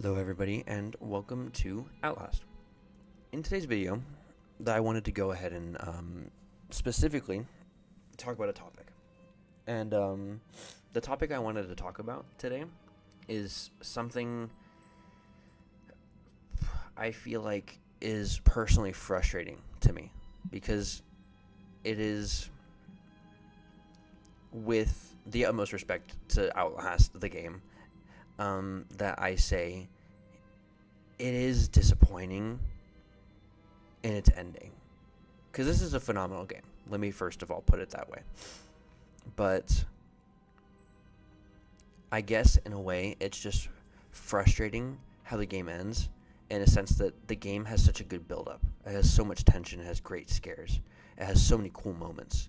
Hello everybody and welcome to Outlast. In today's video, I wanted to go ahead and specifically talk about a topic. And the topic I wanted to talk about today is something I feel like is personally frustrating to me because it is, with the utmost respect to Outlast, the game, that I say it is disappointing in its ending. Because this is a phenomenal game. Let me first of all put it that way. But I guess in a way it's just frustrating how the game ends, in a sense that the game has such a good build-up. It has so much tension, it has great scares, it has so many cool moments.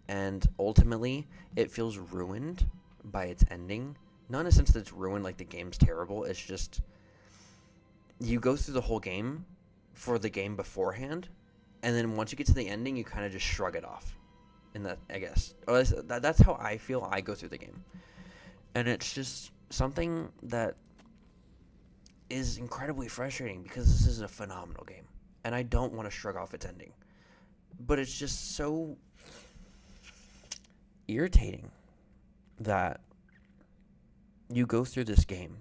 And ultimately, it feels ruined by its ending. Not in a sense that it's ruined like the game's terrible, it's just you go through the whole game for the game beforehand, and then once you get to the ending, you kind of just shrug it off. And that, I guess, that's how I feel I go through the game. And it's just something that is incredibly frustrating because this is a phenomenal game. And I don't want to shrug off its ending. But it's just so irritating that you go through this game,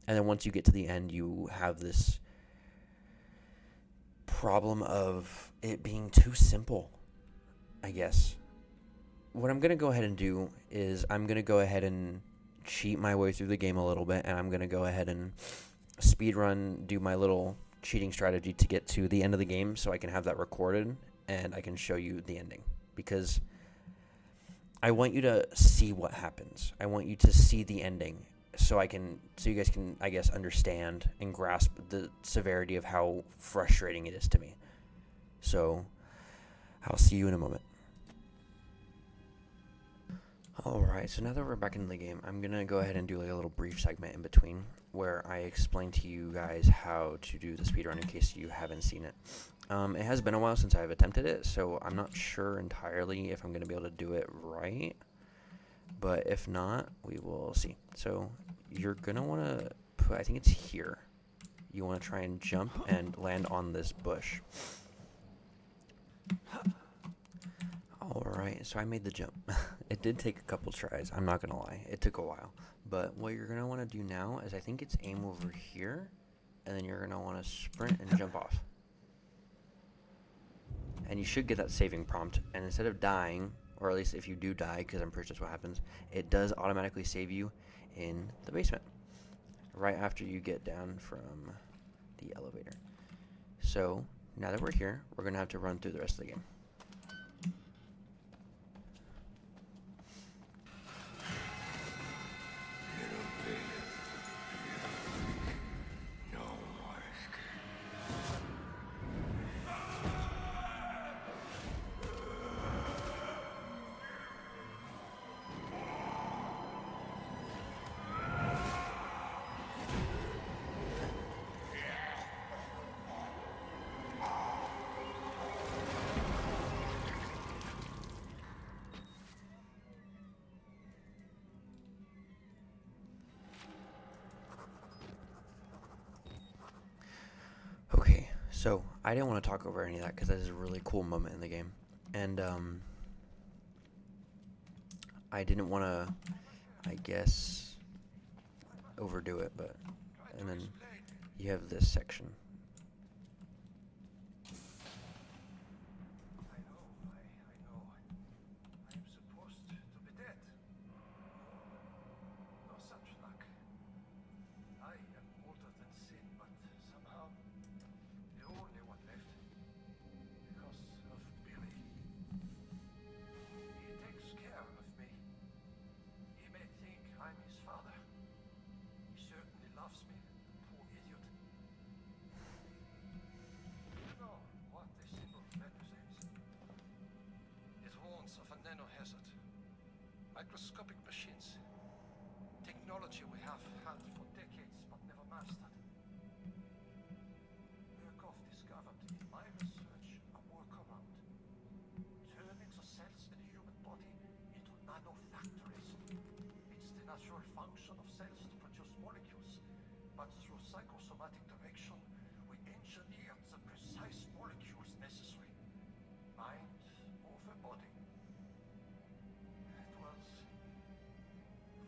and then once you get to the end, you have this problem of it being too simple, I guess. What I'm going to go ahead and do is I'm going to go ahead and cheat my way through the game a little bit, and I'm going to go ahead and speedrun, do my little cheating strategy to get to the end of the game so I can have that recorded and I can show you the ending. Because I want you to see what happens. I want you to see the ending so you guys can, I guess, understand and grasp the severity of how frustrating it is to me. So I'll see you in a moment. Alright, so now that we're back in the game, I'm going to go ahead and do like a little brief segment in between where I explain to you guys how to do the speedrun in case you haven't seen it. It has been a while since I've attempted it, so I'm not sure entirely if I'm going to be able to do it right. But if not, we will see. So you're going to want to put, I think it's here. You want to try and jump and land on this bush. Alright, so I made the jump. It did take a couple tries, I'm not going to lie. It took a while. But what you're going to want to do now is I think it's aim over here, and then you're going to want to sprint and jump off. And you should get that saving prompt, and instead of dying, or at least if you do die, because I'm pretty sure that's what happens, it does automatically save you in the basement right after you get down from the elevator. So now that we're here, we're going to have to run through the rest of the game. Okay, so I didn't want to talk over any of that because that is a really cool moment in the game. And I didn't want to, I guess, overdo it, but, and then you have this section. I know. I'm supposed to be dead. No such luck. I am older than sin, but somehow the only one left. Because of Billy. He takes care of me. He may think I'm his father. He certainly loves me, poor idiot. You know what a single represents? It warns of a nanohazard. Microscopic machines. Technology we have had for decades but never mastered. Murkoff discovered in my research a workaround. Turning the cells in the human body into nanofactories. It's the natural function of cells to produce molecules. But through psychosomatic direction, we engineered the precise molecules necessary. Mind over body. It was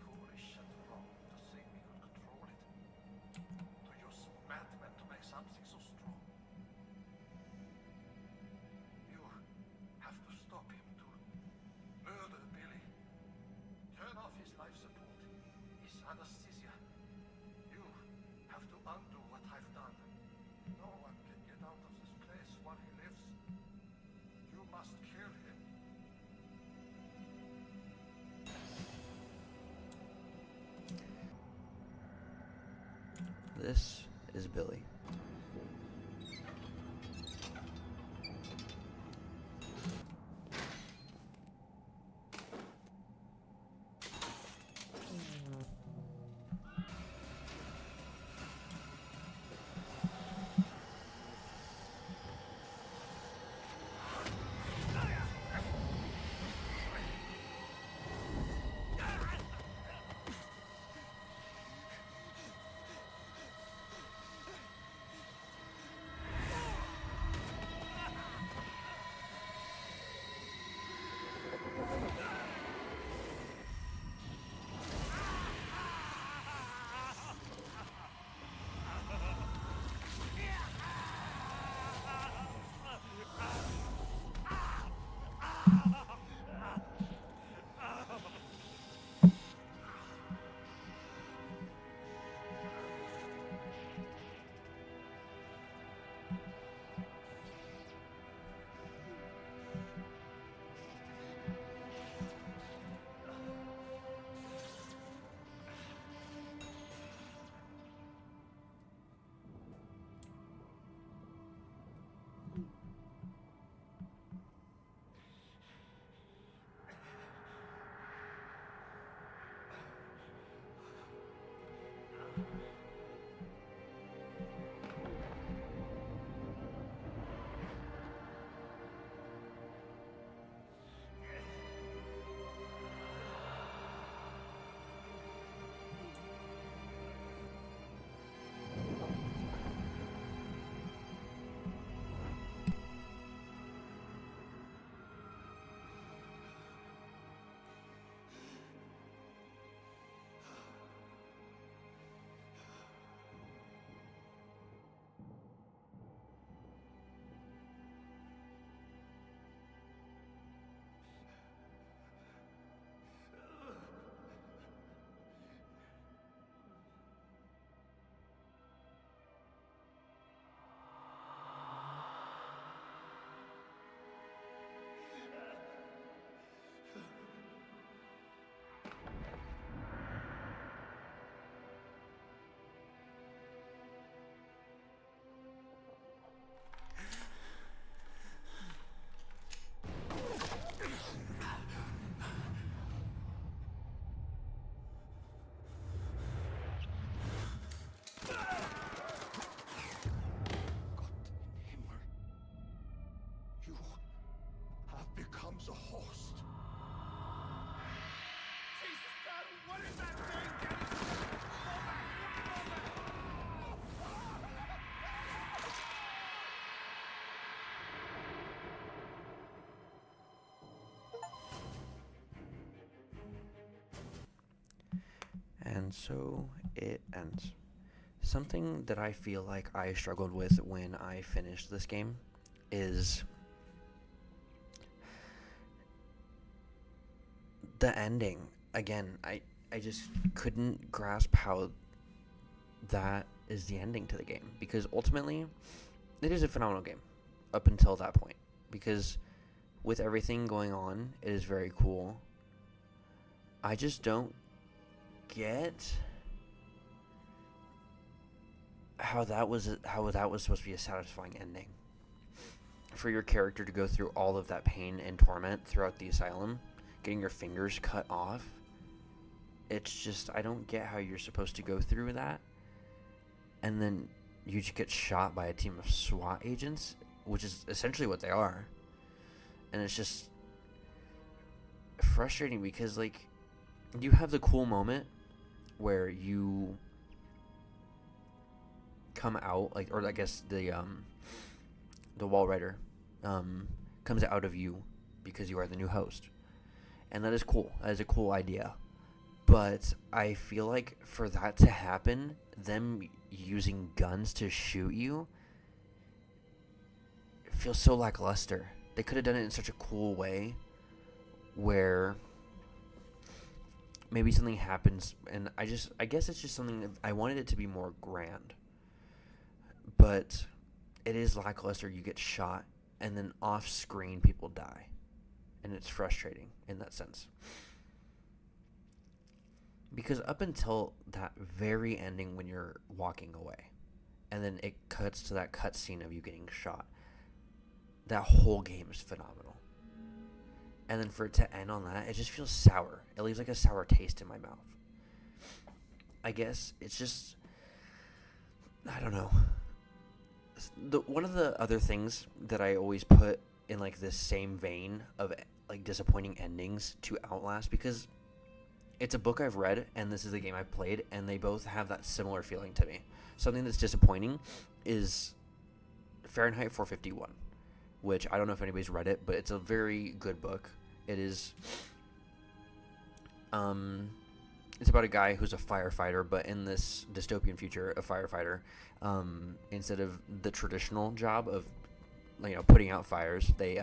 foolish and wrong to think we could control it. To use madmen to make something so strong. You have to stop him to murder Billy. Turn off his life support, his anesthesia. You have to undo what I've done. No one can get out of this place while he lives. You must kill him. This is Billy. The host. Jesus God, what is that thing? And so it ends. Something that I feel like I struggled with when I finished this game is the ending. Again, I just couldn't grasp how that is the ending to the game, because ultimately it is a phenomenal game up until that point, because with everything going on, it is very cool. I just don't get how that was supposed to be a satisfying ending for your character to go through all of that pain and torment throughout the asylum, getting your fingers cut off. It's just, I don't get how you're supposed to go through that and then you just get shot by a team of SWAT agents, which is essentially what they are. And it's just frustrating because, like, you have the cool moment where you come out, like, or I guess the wall writer comes out of you because you are the new host, and that is cool. That is a cool idea. But I feel like for that to happen, them using guns to shoot you, it feels so lackluster. They could have done it in such a cool way where maybe something happens, and I guess it's just something that I wanted it to be more grand. But it is lackluster. You get shot, and then off screen people die, and it's frustrating in that sense. Because up until that very ending when you're walking away, and then it cuts to that cutscene of you getting shot, that whole game is phenomenal. And then for it to end on that, it just feels sour. It leaves like a sour taste in my mouth. I guess it's just, I don't know. One of the other things that I always put in like this same vein of like disappointing endings to Outlast, because it's a book I've read and this is a game I've played, and they both have that similar feeling to me. Something that's disappointing is Fahrenheit 451, which I don't know if anybody's read it, but it's a very good book. It is, it's about a guy who's a firefighter, but in this dystopian future, a firefighter, instead of the traditional job of, putting out fires, they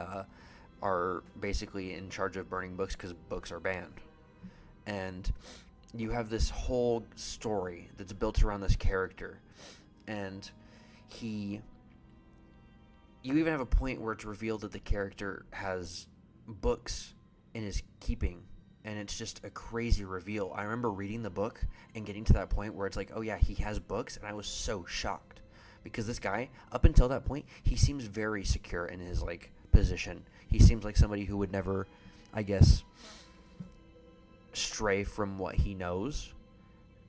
are basically in charge of burning books because books are banned. And you have this whole story that's built around this character, and you even have a point where it's revealed that the character has books in his keeping, and it's just a crazy reveal. I remember reading the book and getting to that point where it's like, oh yeah, he has books, and I was so shocked, because this guy, up until that point, he seems very secure in his like position. He seems like somebody who would never, I guess, stray from what he knows.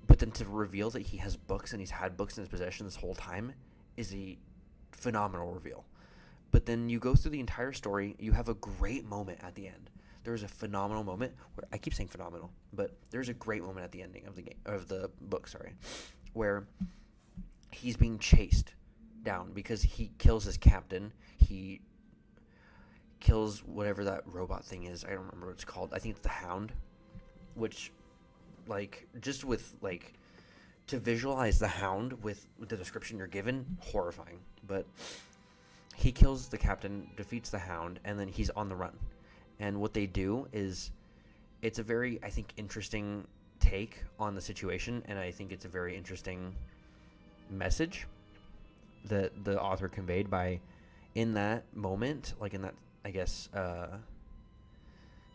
But then to reveal that he has books and he's had books in his possession this whole time is a phenomenal reveal. But then you go through the entire story, you have a great moment at the end. There's a phenomenal moment where, I keep saying phenomenal, but there's a great moment at the ending of the book, where he's being chased down because he kills his captain. He kills whatever that robot thing is. I don't remember what it's called. I think it's the Hound, which, like, just with, like, to visualize the Hound with the description you're given, horrifying. But he kills the captain, defeats the Hound, and then he's on the run. And what they do is, it's a very, I think, interesting take on the situation, and I think it's a very interesting message that the author conveyed by, in that moment, like in that, I guess,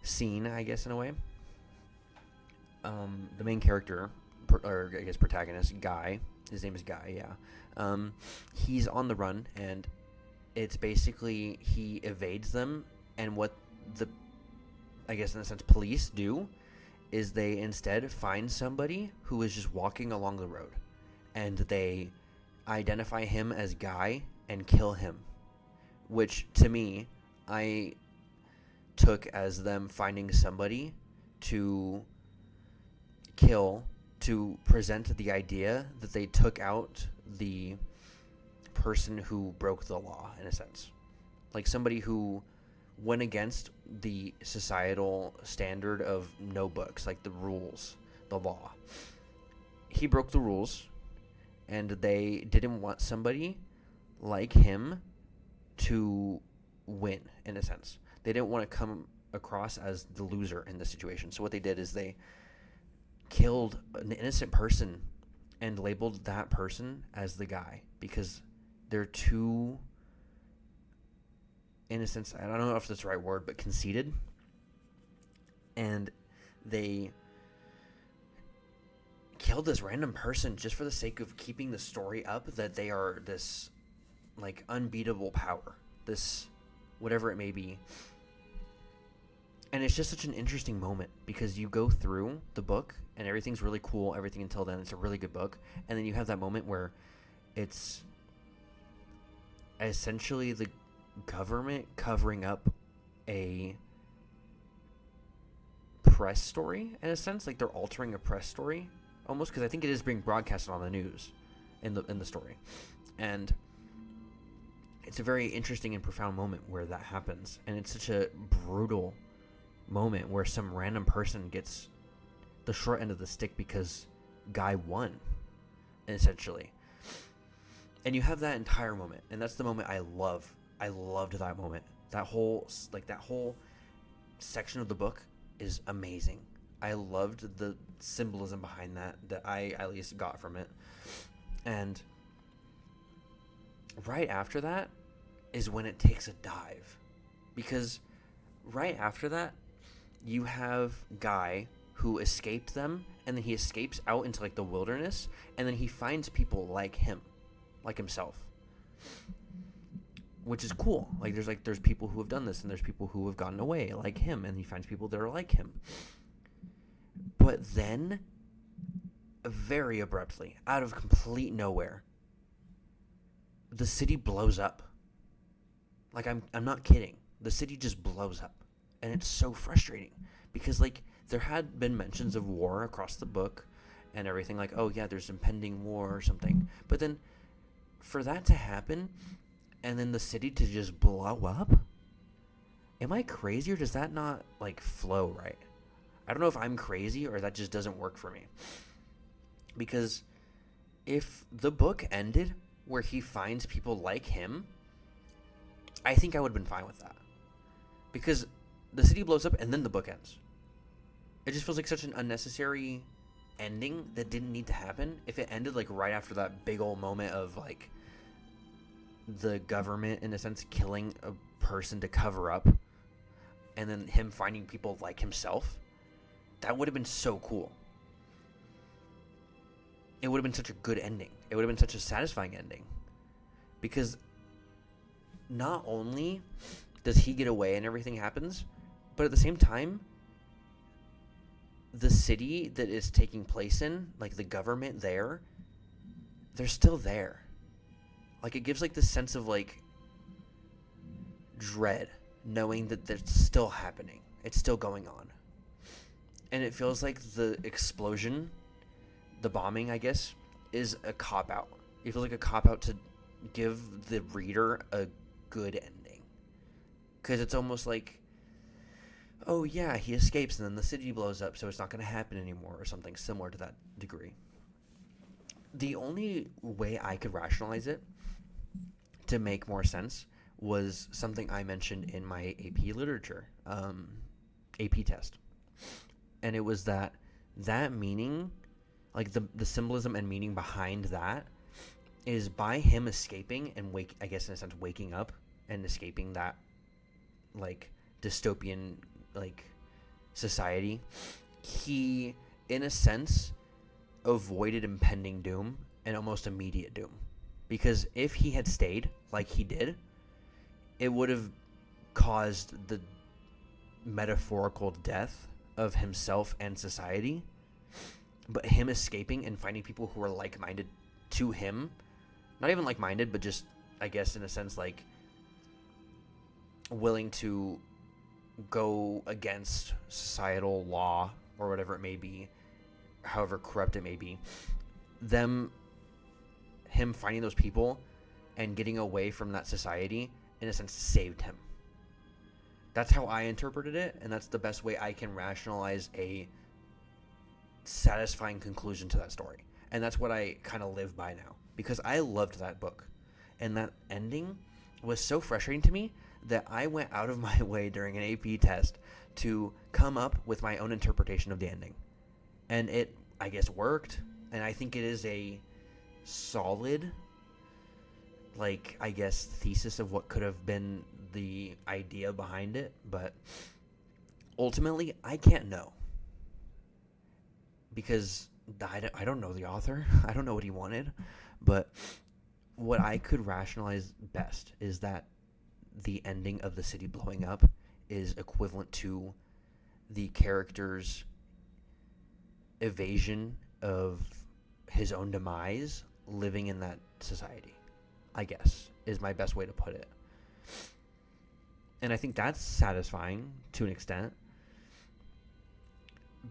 scene, I guess, in a way. The main character, or I guess protagonist, Guy, his name is Guy, yeah. He's on the run, and it's basically he evades them, and what the, I guess in a sense, police do is they instead find somebody who is just walking along the road, and they identify him as Guy and kill him, which to me I took as them finding somebody to kill, to present the idea that they took out the person who broke the law, in a sense. Like somebody who went against the societal standard of no books, like the rules, the law. He broke the rules, and they didn't want somebody like him to win, in a sense. They didn't want to come across as the loser in the situation. So what they did is they killed an innocent person and labeled that person as the Guy, because they're too, in a sense, I don't know if that's the right word, but conceited. And they killed this random person just for the sake of keeping the story up that they are this, like, unbeatable power, this whatever it may be. And it's just such an interesting moment, because you go through the book and everything's really cool, everything until then. It's a really good book. And then you have that moment where it's essentially the government covering up a press story, in a sense. Like, they're altering a press story almost, because I think it is being broadcasted on the news. in the story. And it's a very interesting and profound moment where that happens, and it's such a brutal moment where some random person gets the short end of the stick because guy won, essentially. And you have that entire moment, and that's the moment I love. I loved that moment. That whole section of the book is amazing. I loved the symbolism behind that I at least got from it. And right after that is when it takes a dive, because right after that you have Guy who escaped them, and then he escapes out into like the wilderness, and then he finds people like him, like himself, which is cool. Like there's people who have done this, and there's people who have gotten away like him, and he finds people that are like him. But then, very abruptly, out of complete nowhere, the city blows up. Like, I'm not kidding. The city just blows up. And it's so frustrating. Because, like, there had been mentions of war across the book and everything. Like, oh, yeah, there's impending war or something. But then, for that to happen, and then the city to just blow up? Am I crazy, or does that not, like, flow right? I don't know if I'm crazy or that just doesn't work for me. Because if the book ended where he finds people like him, I think I would have been fine with that. Because the city blows up and then the book ends. It just feels like such an unnecessary ending that didn't need to happen. If it ended like right after that big old moment of like the government, in a sense, killing a person to cover up, and then him finding people like himself, that would have been so cool. It would have been such a good ending. It would have been such a satisfying ending. Because not only does he get away and everything happens, but at the same time, the city that is taking place in, like the government there, they're still there. Like, it gives like this sense of like dread, knowing that it's still happening. It's still going on. And it feels like the explosion, the bombing, I guess, is a cop-out. It feels like a cop-out to give the reader a good ending. Because it's almost like, oh yeah, he escapes and then the city blows up, so it's not going to happen anymore, or something similar to that degree. The only way I could rationalize it to make more sense was something I mentioned in my AP literature AP test. And it was that meaning, like the symbolism and meaning behind that, is by him escaping and I guess in a sense waking up and escaping that like dystopian like society, he in a sense avoided impending doom and almost immediate doom. Because if he had stayed like he did, it would have caused the metaphorical death of himself and society. But him escaping and finding people who are like-minded to him, not even like-minded, but just, I guess, in a sense, like, willing to go against societal law or whatever it may be, however corrupt it may be, him finding those people and getting away from that society, in a sense, saved him. That's how I interpreted it, and that's the best way I can rationalize a satisfying conclusion to that story. And that's what I kind of live by now, because I loved that book, and that ending was so frustrating to me that I went out of my way during an AP test to come up with my own interpretation of the ending. And it, I guess, worked, and I think it is a solid, like, I guess, thesis of what could have been the idea behind it. But ultimately, I can't know, because I don't know the author. I don't know what he wanted. But what I could rationalize best is that the ending of the city blowing up is equivalent to the character's evasion of his own demise living in that society, I guess, is my best way to put it. And I think that's satisfying to an extent.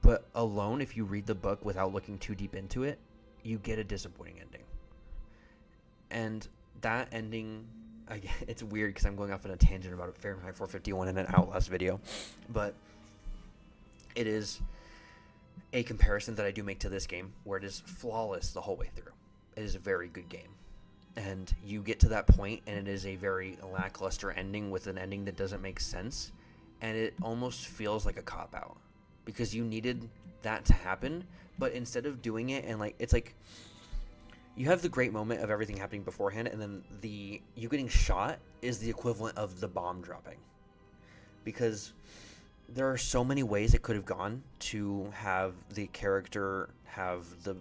But alone, if you read the book without looking too deep into it, you get a disappointing ending. And that ending, it's weird because I'm going off on a tangent about Fahrenheit 451 in an Outlast video, but it is a comparison that I do make to this game, where it is flawless the whole way through. It is a very good game. And you get to that point, and it is a very lackluster ending with an ending that doesn't make sense, and it almost feels like a cop-out, because you needed that to happen, but instead of doing it, and it's like you have the great moment of everything happening beforehand, and then you getting shot is the equivalent of the bomb dropping, because there are so many ways it could have gone to have the character have the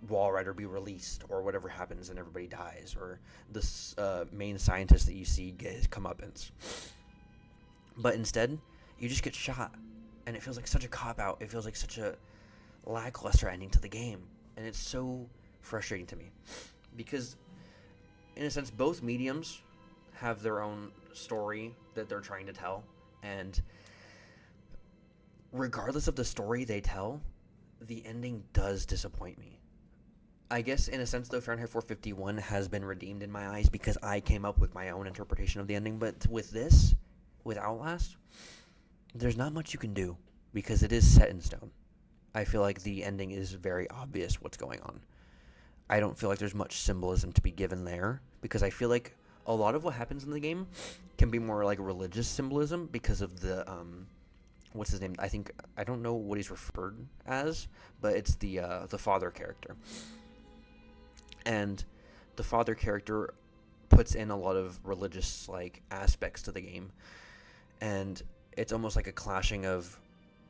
wall rider be released, or whatever happens and everybody dies, or this main scientist that you see get his comeuppance. But instead, you just get shot, and it feels like such a cop-out. It feels like such a lackluster ending to the game, and it's so frustrating to me, because in a sense both mediums have their own story that they're trying to tell, and regardless of the story they tell, the ending does disappoint me. I guess in a sense, though, Fahrenheit 451 has been redeemed in my eyes because I came up with my own interpretation of the ending. But with Outlast, there's not much you can do because it is set in stone. I feel like the ending is very obvious what's going on. I don't feel like there's much symbolism to be given there, because I feel like a lot of what happens in the game can be more like religious symbolism because of the what's his name? I don't know what he's referred as, but it's the father character. And the father character puts in a lot of religious aspects to the game, and it's almost like a clashing of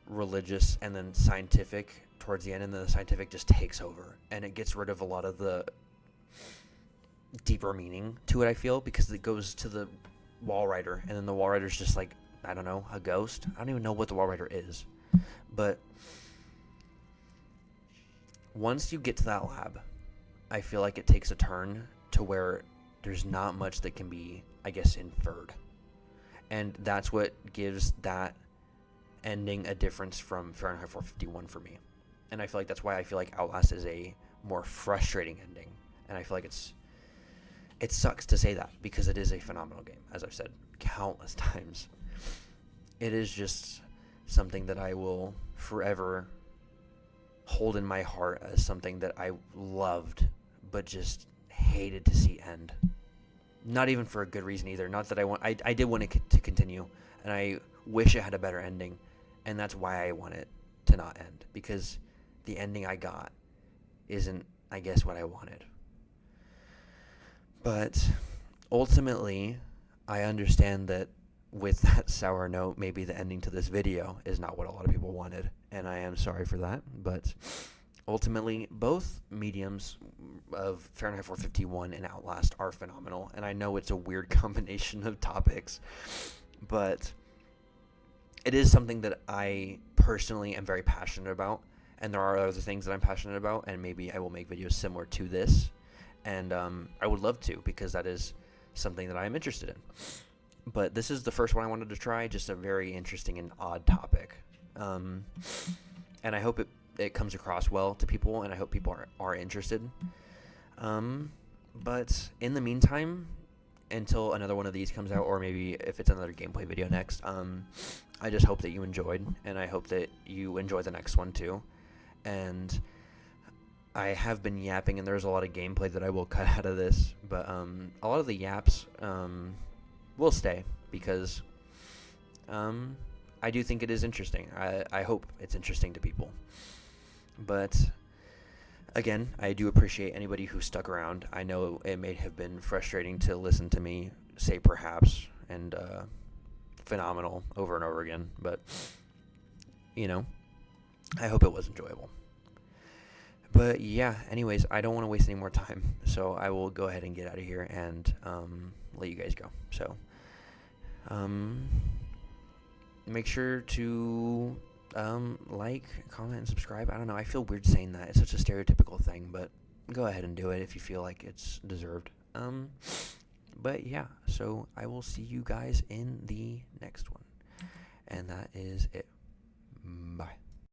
religious and then scientific towards the end, and then the scientific just takes over, and it gets rid of a lot of the deeper meaning to it, I feel, because it goes to the wall rider, and then the wall rider's just I don't know, a ghost. I don't even know what the wall rider is, but once you get to that lab, I feel like it takes a turn to where there's not much that can be, I guess, inferred. And that's what gives that ending a difference from Fahrenheit 451 for me. And I feel like that's why I feel like Outlast is a more frustrating ending. And I feel like it sucks to say that, because it is a phenomenal game, as I've said countless times. It is just something that I will forever hold in my heart as something that I loved, but just hated to see end. Not even for a good reason either. Not that I did want it to continue, and I wish it had a better ending, and that's why I want it to not end, because the ending I got isn't, I guess, what I wanted. But ultimately, I understand that with that sour note, maybe the ending to this video is not what a lot of people wanted, and I am sorry for that, but ultimately, both mediums of Fahrenheit 451 and Outlast are phenomenal, and I know it's a weird combination of topics, but it is something that I personally am very passionate about, and there are other things that I'm passionate about, and maybe I will make videos similar to this, and I would love to, because that is something that I'm interested in. But this is the first one I wanted to try, just a very interesting and odd topic, and I hope it comes across well to people, and I hope people are interested. But in the meantime, until another one of these comes out, or maybe if it's another gameplay video next, I just hope that you enjoyed, and I hope that you enjoy the next one too. And I have been yapping, and there's a lot of gameplay that I will cut out of this, but a lot of the yaps will stay, because I do think it is interesting. I hope it's interesting to people. But again, I do appreciate anybody who stuck around. I know it may have been frustrating to listen to me say perhaps and phenomenal over and over again, but I hope it was enjoyable. But yeah, anyways, I don't want to waste any more time, so I will go ahead and get out of here and let you guys go. So make sure to like, comment, and subscribe. I don't know, I feel weird saying that. It's such a stereotypical thing, but go ahead and do it if you feel like it's deserved. But yeah, so I will see you guys in the next one, and that is it. Bye.